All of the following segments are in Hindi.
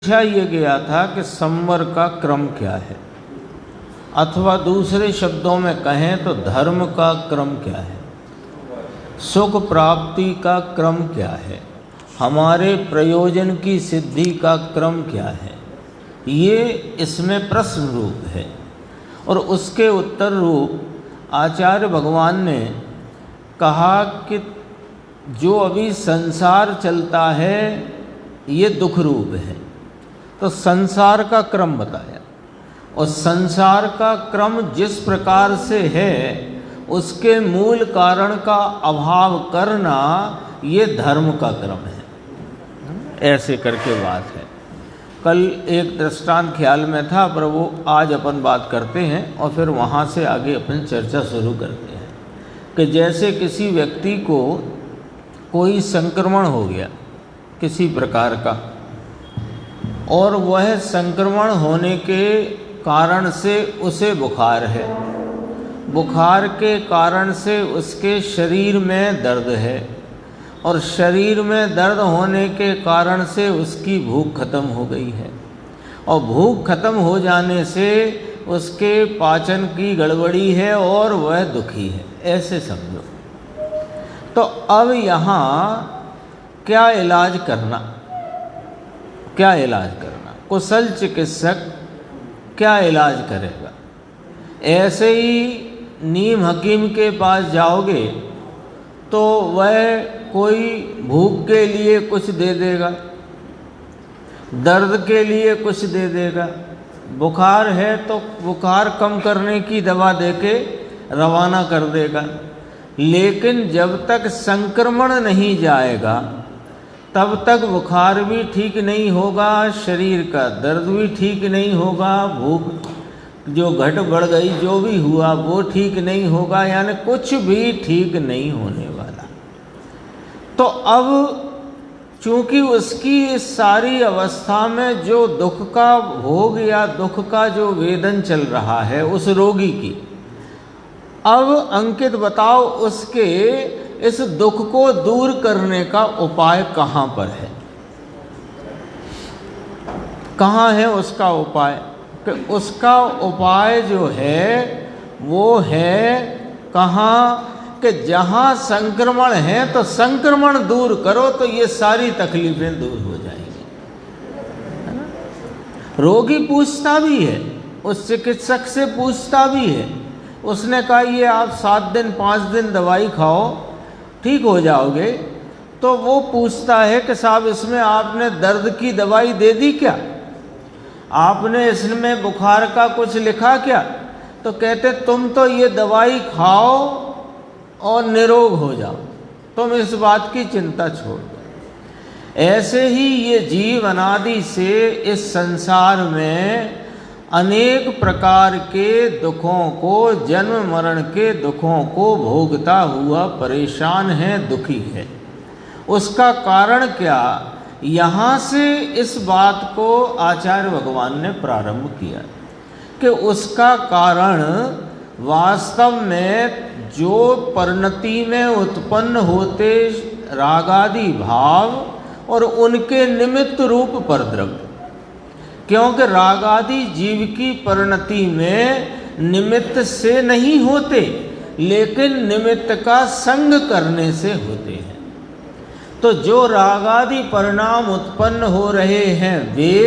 पूछा ये गया था कि संवर का क्रम क्या है, अथवा दूसरे शब्दों में कहें तो धर्म का क्रम क्या है, सुख प्राप्ति का क्रम क्या है, हमारे प्रयोजन की सिद्धि का क्रम क्या है। ये इसमें प्रश्न रूप है और उसके उत्तर रूप आचार्य भगवान ने कहा कि जो अभी संसार चलता है ये दुख रूप है, तो संसार का क्रम बताया और संसार का क्रम जिस प्रकार से है उसके मूल कारण का अभाव करना ये धर्म का क्रम है। ऐसे करके बात है। कल एक दृष्टांत ख्याल में था पर वो आज अपन बात करते हैं और फिर वहाँ से आगे अपन चर्चा शुरू करते हैं कि जैसे किसी व्यक्ति को कोई संक्रमण हो गया किसी प्रकार का और वह संक्रमण होने के कारण से उसे बुखार है, बुखार के कारण से उसके शरीर में दर्द है और शरीर में दर्द होने के कारण से उसकी भूख खत्म हो गई है और भूख खत्म हो जाने से उसके पाचन की गड़बड़ी है और वह दुखी है, ऐसे समझो। तो अब यहाँ क्या इलाज करना, क्या इलाज करना, कुशल चिकित्सक क्या इलाज करेगा। ऐसे ही नीम हकीम के पास जाओगे तो वह कोई भूख के लिए कुछ दे देगा, दर्द के लिए कुछ दे देगा, बुखार है तो बुखार कम करने की दवा देके रवाना कर देगा। लेकिन जब तक संक्रमण नहीं जाएगा तब तक बुखार भी ठीक नहीं होगा, शरीर का दर्द भी ठीक नहीं होगा, भूख जो घट बढ़ गई जो भी हुआ वो ठीक नहीं होगा, यानी कुछ भी ठीक नहीं होने वाला। तो अब चूंकि उसकी इस सारी अवस्था में जो दुख का भोग या दुख का जो वेदन चल रहा है उस रोगी की, अब अंकित बताओ उसके इस दुख को दूर करने का उपाय कहाँ पर है, कहाँ है उसका उपाय। कि उसका उपाय जो है वो है कहाँ कि जहाँ संक्रमण है तो संक्रमण दूर करो तो ये सारी तकलीफें दूर हो जाएंगी, है ना। रोगी पूछता भी है, उस चिकित्सक से पूछता भी है, उसने कहा ये आप 7 दिन 5 दिन दवाई खाओ ठीक हो जाओगे, तो वो पूछता है कि साहब इसमें आपने दर्द की दवाई दे दी क्या, आपने इसमें बुखार का कुछ लिखा क्या। तो कहते तुम तो ये दवाई खाओ और निरोग हो जाओ, तुम इस बात की चिंता छोड़ दो। ऐसे ही ये जीव अनादि से इस संसार में अनेक प्रकार के दुखों को, जन्म मरण के दुखों को भोगता हुआ परेशान है, दुखी है। उसका कारण क्या, यहाँ से इस बात को आचार्य भगवान ने प्रारंभ किया कि उसका कारण वास्तव में जो परिणति में उत्पन्न होते रागादि भाव और उनके निमित्त रूप परद्रव्य, क्योंकि रागादि जीव की परिणति में निमित्त से नहीं होते लेकिन निमित्त का संग करने से होते हैं। तो जो रागादि परिणाम उत्पन्न हो रहे हैं वे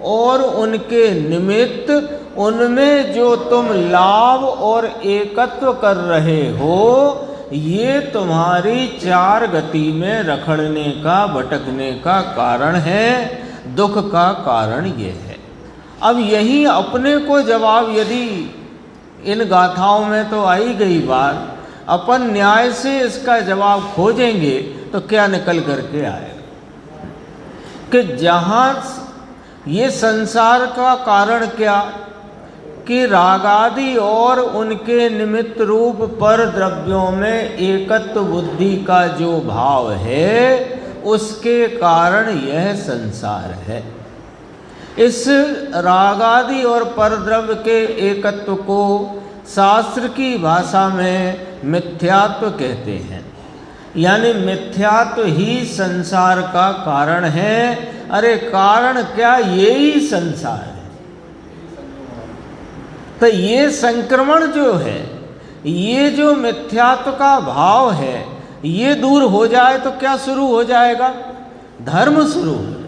और उनके निमित्त, उनमें जो तुम लाभ और एकत्व कर रहे हो ये तुम्हारी 4 गति में रखड़ने का, भटकने का कारण है, दुख का कारण ये है। अब यही अपने को जवाब यदि इन गाथाओं में तो आई गई बात, अपन न्याय से इसका जवाब खोजेंगे तो क्या निकल करके आएगा कि जहाँ ये संसार का कारण क्या कि रागादि और उनके निमित्त रूप पर द्रव्यों में एकत्व बुद्धि का जो भाव है उसके कारण यह संसार है। इस रागादि और परद्रव्य के एकत्व को शास्त्र की भाषा में मिथ्यात्व कहते हैं, यानी मिथ्यात्व ही संसार का कारण है अरे कारण क्या, ये ही संसार है। तो ये संक्रमण जो है, ये जो मिथ्यात्व का भाव है, ये दूर हो जाए तो क्या शुरू हो जाएगा? धर्म शुरू हो जाएगा,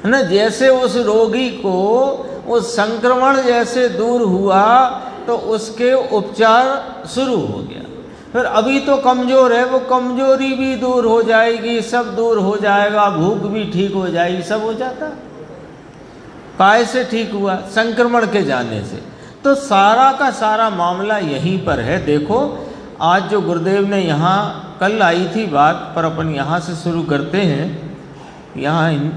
है ना। जैसे उस रोगी को वो संक्रमण जैसे दूर हुआ तो उसके उपचार शुरू हो गया। फिर अभी तो कमज़ोर है, वो कमज़ोरी भी दूर हो जाएगी, सब दूर हो जाएगा, भूख भी ठीक हो जाएगी, सब हो जाता। काय से ठीक हुआ? संक्रमण के जाने से। तो सारा का सारा मामला यहीं पर है। देखो आज जो गुरुदेव ने यहाँ, कल आई थी बात, पर अपन यहाँ से शुरू करते हैं। यहाँ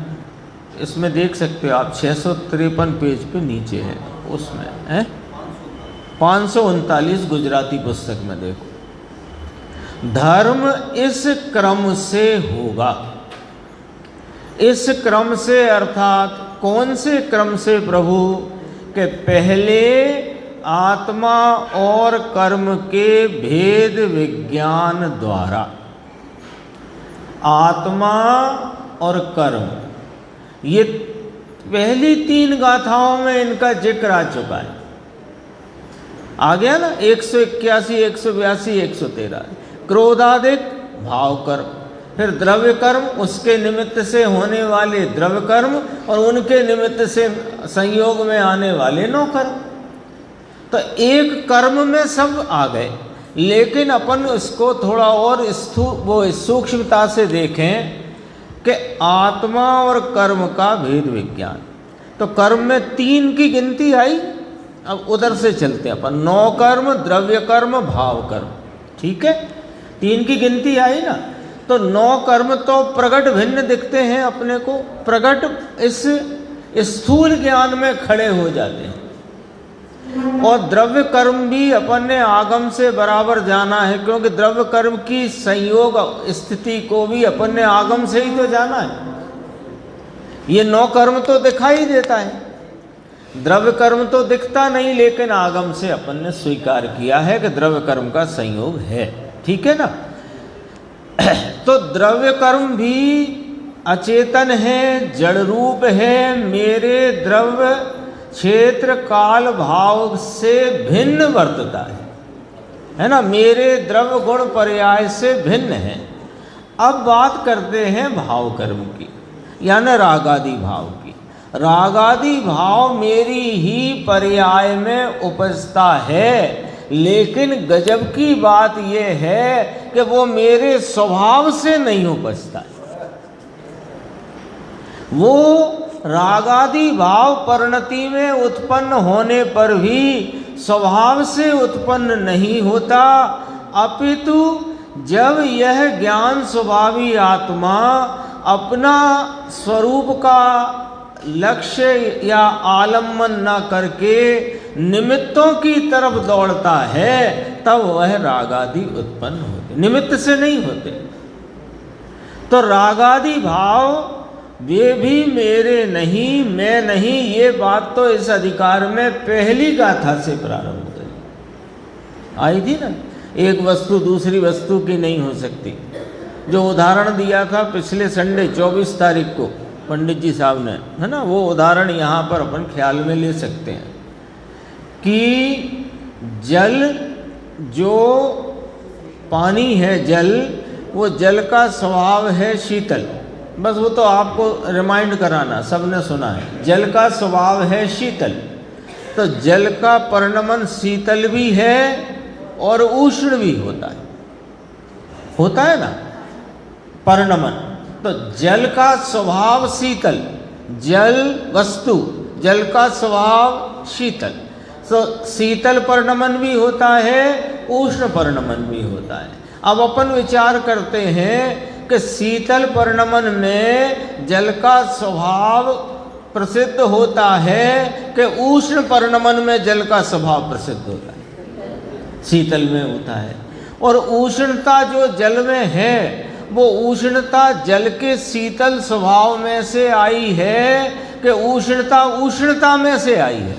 इसमें देख सकते हो आप, 653 पेज पे नीचे है, उसमें है 539 गुजराती पुस्तक में। देखो, धर्म इस क्रम से होगा। इस क्रम से अर्थात कौन से क्रम से प्रभु? के पहले आत्मा और कर्म के भेद विज्ञान द्वारा। आत्मा और कर्म, ये पहली 3 गाथाओं में इनका जिक्र आ चुका है। आ गया ना, 181, 182, 113। क्रोधादिक भाव कर्म, फिर द्रव्य कर्म, उसके निमित्त से होने वाले द्रव्य कर्म, और उनके निमित्त से संयोग में आने वाले 9 कर्म। तो एक कर्म में सब आ गए, लेकिन अपन इसको थोड़ा और सूक्ष्मता से देखें कि आत्मा और कर्म का भेद विज्ञान। तो कर्म में 3 की गिनती आई। अब उधर से चलते हैं अपन, 9 कर्म, द्रव्य कर्म, भाव कर्म, ठीक है। 3 की गिनती आई ना। तो 9 कर्म तो प्रगट भिन्न दिखते हैं अपने को, प्रगट इस स्थूल ज्ञान में खड़े हो जाते हैं। और द्रव्य कर्म भी अपन ने आगम से बराबर जाना है, क्योंकि द्रव्य कर्म की संयोग स्थिति को भी अपन ने आगम से ही तो जाना है। ये 9 कर्म तो दिखाई देता है, द्रव्य कर्म तो दिखता नहीं, लेकिन आगम से अपन ने स्वीकार किया है कि द्रव्य कर्म का संयोग है, ठीक है ना। तो द्रव्य कर्म भी अचेतन है, जड़ रूप है, मेरे द्रव्य क्षेत्र काल भाव से भिन्न वर्तता है ना। मेरे द्रव्य गुण पर्याय से भिन्न है। अब बात करते हैं भाव कर्म की, यानी रागादि भाव की। रागादि भाव मेरी ही पर्याय में उपजता है, लेकिन गजब की बात यह है कि वो मेरे स्वभाव से नहीं उपजता है। वो रागादि भाव परिणति में उत्पन्न होने पर भी स्वभाव से उत्पन्न नहीं होता, अपितु जब यह ज्ञान स्वभावी आत्मा अपना स्वरूप का लक्ष्य या आलम्बन न करके निमित्तों की तरफ दौड़ता है, तब वह रागादि उत्पन्न होते, निमित्त से नहीं होते। तो रागादि भाव वे भी मेरे नहीं, मैं नहीं, ये बात तो इस अधिकार में पहली गाथा से प्रारंभ करी आई थी ना। एक वस्तु दूसरी वस्तु की नहीं हो सकती। जो उदाहरण दिया था पिछले संडे 24 तारीख को पंडित जी साहब ने, है ना, वो उदाहरण यहाँ पर अपन ख्याल में ले सकते हैं कि जल, जो पानी है जल, वो जल का स्वभाव है शीतल। बस वो तो आपको रिमाइंड कराना, सबने सुना है, जल का स्वभाव है शीतल। तो जल का परिणमन शीतल भी है और उष्ण भी होता है ना परिणमन। तो जल का स्वभाव शीतल, जल वस्तु, जल का स्वभाव शीतल। तो शीतल परिणमन भी होता है, उष्ण परिणमन भी होता है। अब अपन विचार करते हैं कि शीतल परिणमन में जल का स्वभाव प्रसिद्ध होता है कि उष्ण परिणमन में जल का स्वभाव प्रसिद्ध होता है, शीतल में होता है। और उष्णता जो जल में है, वो उष्णता जल के शीतल स्वभाव में से आई है कि उष्णता में से आई है।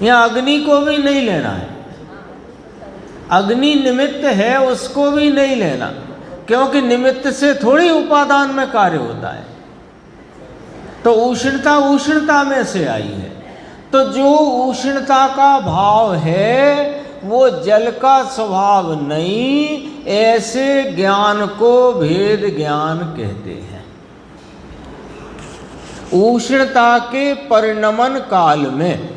यहाँ अग्नि को भी नहीं लेना है, अग्नि निमित्त है, उसको भी नहीं लेना। क्योंकि निमित्त से थोड़ी उपादान में कार्य होता है। तो उष्णता उष्णता में से आई है। तो जो उष्णता का भाव है वो जल का स्वभाव नहीं, ऐसे ज्ञान को भेद ज्ञान कहते हैं। उष्णता के परिणमन काल में,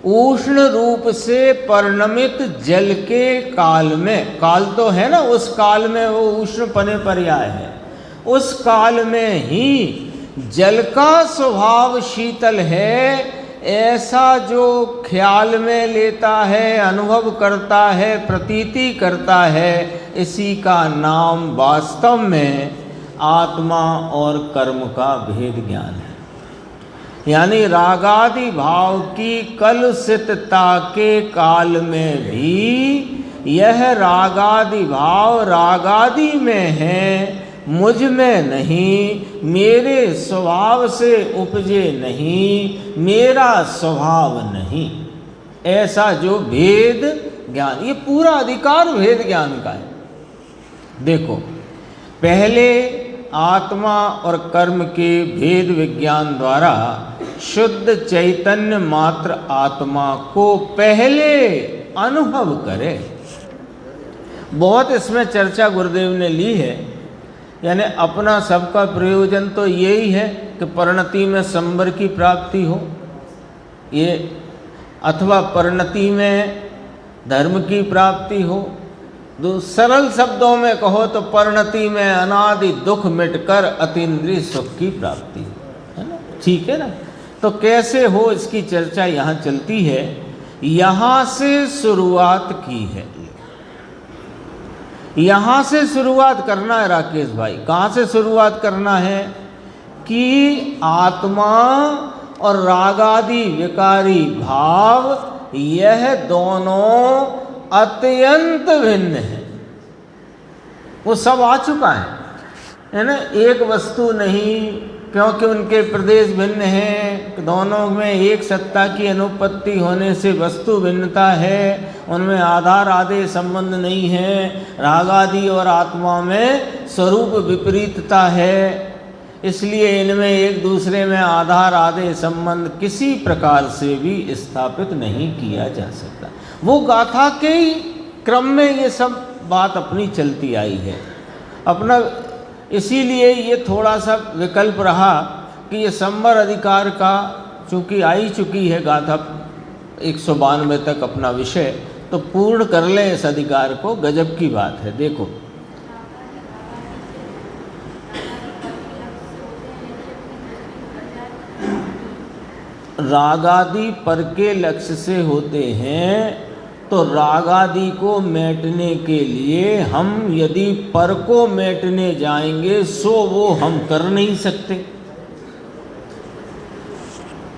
उष्ण रूप से परिणमित जल के काल में, काल तो है ना, उस काल में वो उष्ण पने पर्याय है, उस काल में ही जल का स्वभाव शीतल है, ऐसा जो ख्याल में लेता है, अनुभव करता है, प्रतीति करता है, इसी का नाम वास्तव में आत्मा और कर्म का भेद ज्ञान है। यानी रागादि भाव की कलुषितता के काल में भी यह रागादि भाव रागादि में है, मुझ में नहीं, मेरे स्वभाव से उपजे नहीं, मेरा स्वभाव नहीं, ऐसा जो भेद ज्ञान, ये पूरा अधिकार भेद ज्ञान का है। देखो, पहले आत्मा और कर्म के भेद विज्ञान द्वारा शुद्ध चैतन्य मात्र आत्मा को पहले अनुभव करे। बहुत इसमें चर्चा गुरुदेव ने ली है। यानी अपना सबका प्रयोजन तो यही है कि परिणति में संवर की प्राप्ति हो, ये, अथवा परिणति में धर्म की प्राप्ति हो। सरल शब्दों में कहो तो परिणति में अनादि दुख मिटकर अतीन्द्रिय सुख की प्राप्ति, है ना, ठीक है ना। तो कैसे हो इसकी चर्चा यहाँ चलती है। यहाँ से शुरुआत की है, यहाँ से शुरुआत करना है राकेश भाई। कहाँ से शुरुआत करना है कि आत्मा और रागादि विकारी भाव यह दोनों अत्यंत भिन्न है। वो सब आ चुका है ना। एक वस्तु नहीं, क्योंकि उनके प्रदेश भिन्न हैं, दोनों में एक सत्ता की अनुपत्ति होने से वस्तु भिन्नता है, उनमें आधार आदि संबंध नहीं है। रागादि और आत्मा में स्वरूप विपरीतता है, इसलिए इनमें एक दूसरे में आधार आदि संबंध किसी प्रकार से भी स्थापित नहीं किया जा सकता। वो गाथा के ही क्रम में ये सब बात अपनी चलती आई है अपना। इसीलिए ये थोड़ा सा विकल्प रहा कि ये संवर अधिकार का चूँकि आई चुकी है गाथा 192 तक अपना विषय, तो पूर्ण कर लें इस अधिकार को। गजब की बात है। देखो, रागादि पर के लक्ष्य से होते हैं, तो रागादि को मेटने के लिए हम यदि पर को मेटने जाएंगे सो वो हम कर नहीं सकते।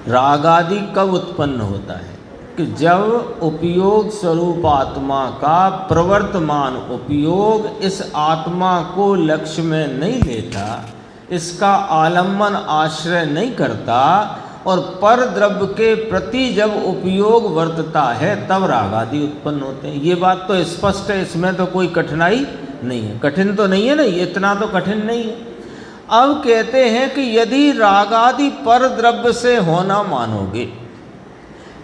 रागादि कब उत्पन्न होता है कि जब उपयोग स्वरूप आत्मा का प्रवर्तमान उपयोग इस आत्मा को लक्ष्य में नहीं लेता, इसका आलम्बन आश्रय नहीं करता, और पर द्रव्य के प्रति जब उपयोग वर्तता है तब रागादि उत्पन्न होते हैं। ये बात तो स्पष्ट है, इसमें तो कोई कठिनाई नहीं है। कठिन तो नहीं है ना, इतना तो कठिन नहीं है। अब कहते हैं कि यदि रागादि पर द्रव्य से होना मानोगे,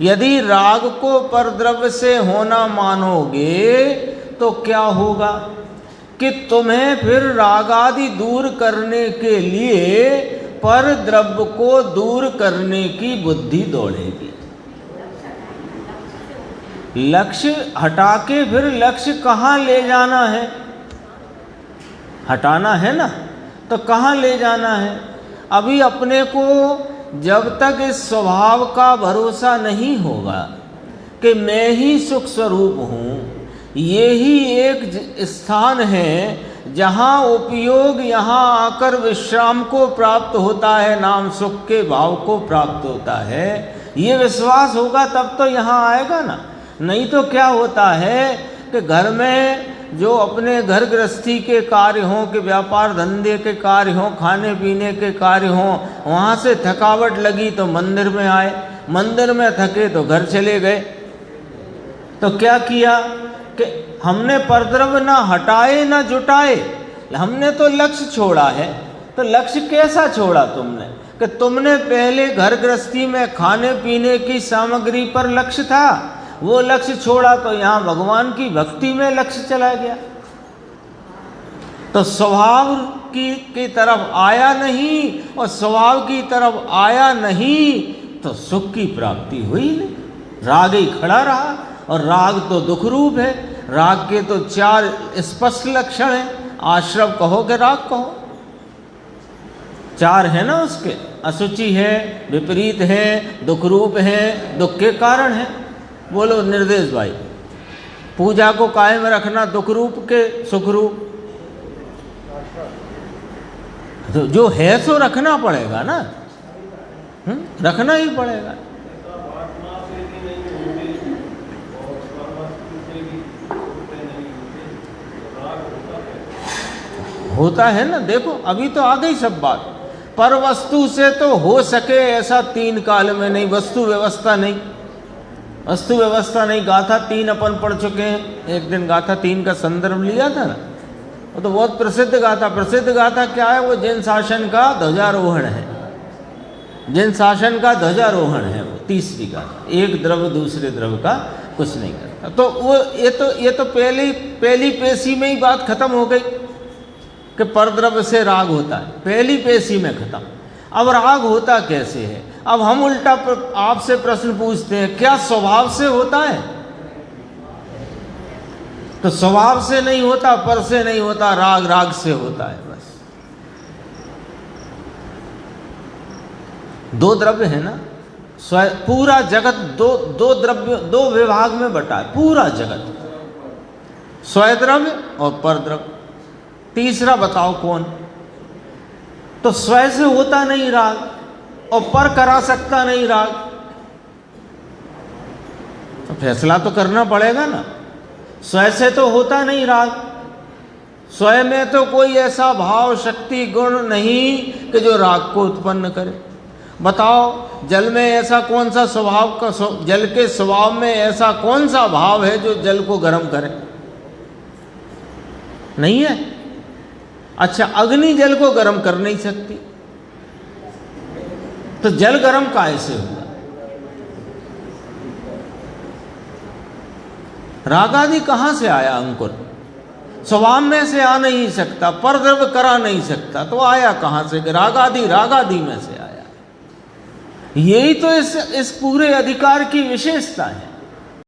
यदि राग को पर द्रव्य से होना मानोगे तो क्या होगा कि तुम्हें फिर रागादि दूर करने के लिए पर द्रव्य को दूर करने की बुद्धि दौड़ेगी। लक्ष्य हटा के फिर लक्ष्य कहाँ ले जाना है, हटाना है ना, तो कहाँ ले जाना है। अभी अपने को जब तक इस स्वभाव का भरोसा नहीं होगा कि मैं ही सुख स्वरूप हूँ, ये ही एक स्थान है जहाँ उपयोग यहाँ आकर विश्राम को प्राप्त होता है, नाम सुख के भाव को प्राप्त होता है, ये विश्वास होगा तब तो यहाँ आएगा ना। नहीं तो क्या होता है कि घर में जो अपने घर गृहस्थी के कार्य हों, कि व्यापार धंधे के कार्य हों, खाने पीने के कार्य हों, वहाँ से थकावट लगी तो मंदिर में आए, मंदिर में थके तो घर चले गए। तो क्या किया कि हमने परद्रव्य ना हटाए ना जुटाए, हमने तो लक्ष्य छोड़ा है। तो लक्ष्य कैसा छोड़ा तुमने? कि तुमने पहले घर गृहस्थी में खाने पीने की सामग्री पर लक्ष्य था, वो लक्ष्य छोड़ा तो यहाँ भगवान की भक्ति में लक्ष्य चला गया। तो स्वभाव की तरफ आया नहीं, और स्वभाव की तरफ आया नहीं तो सुख की प्राप्ति हुई नहीं, राग ही खड़ा रहा। और राग तो दुख रूप है। राग के तो 4 स्पष्ट लक्षण हैं, आश्रव कहो कि राग कहो, 4 है ना उसके। अशुचि है, विपरीत है, दुख रूप है, दुख के कारण है। बोलो निर्देश भाई, पूजा को कायम रखना दुख रूप के सुख रूप? तो जो है सो रखना पड़ेगा ना, रखना ही पड़ेगा। होता है ना, देखो अभी तो आ गई सब बात। पर वस्तु से तो हो सके ऐसा 3 काल में नहीं, वस्तु व्यवस्था नहीं, वस्तु व्यवस्था नहीं। गाथा 3 अपन पढ़ चुके हैं, एक दिन गाथा 3 का संदर्भ लिया था ना, वो तो बहुत प्रसिद्ध गाथा। प्रसिद्ध गाथा क्या है? वो जिन शासन का ध्वजारोहण है, जिन शासन का ध्वजारोहण है, वो तीसरी गाथा। एक द्रव्य दूसरे द्रव्य का कुछ नहीं करता। तो वो ये तो पहली पेशी में ही बात खत्म हो गई कि परद्रव्य से राग होता है, पहली पेशी में खत्म। अब राग होता कैसे है? अब हम उल्टा आपसे प्रश्न पूछते हैं, क्या स्वभाव से होता है? तो स्वभाव से नहीं होता, पर से नहीं होता, राग से होता है बस। 2 द्रव्य है ना, पूरा जगत दो द्रव्य 2 विभाग में बटा है पूरा जगत, स्वद्रव्य और परद्रव्य। तीसरा बताओ कौन? तो स्वयं से होता नहीं राग, और पर करा सकता नहीं राग। तो फैसला तो करना पड़ेगा ना। स्वयं से तो होता नहीं राग, स्वयं में तो कोई ऐसा भाव शक्ति गुण नहीं कि जो राग को उत्पन्न करे। बताओ जल में ऐसा कौन सा स्वभाव का, जल के स्वभाव में ऐसा कौन सा भाव है जो जल को गर्म करे? नहीं है। अच्छा, अग्नि जल को गर्म कर नहीं सकती, तो जल गर्म काहे से हुआ? राग आदि कहां से आया अंकुर? स्वभाव में से आ नहीं सकता, परद्रव्य करा नहीं सकता, तो आया कहां से? राग आदि में से आया। यही तो इस पूरे अधिकार की विशेषता है।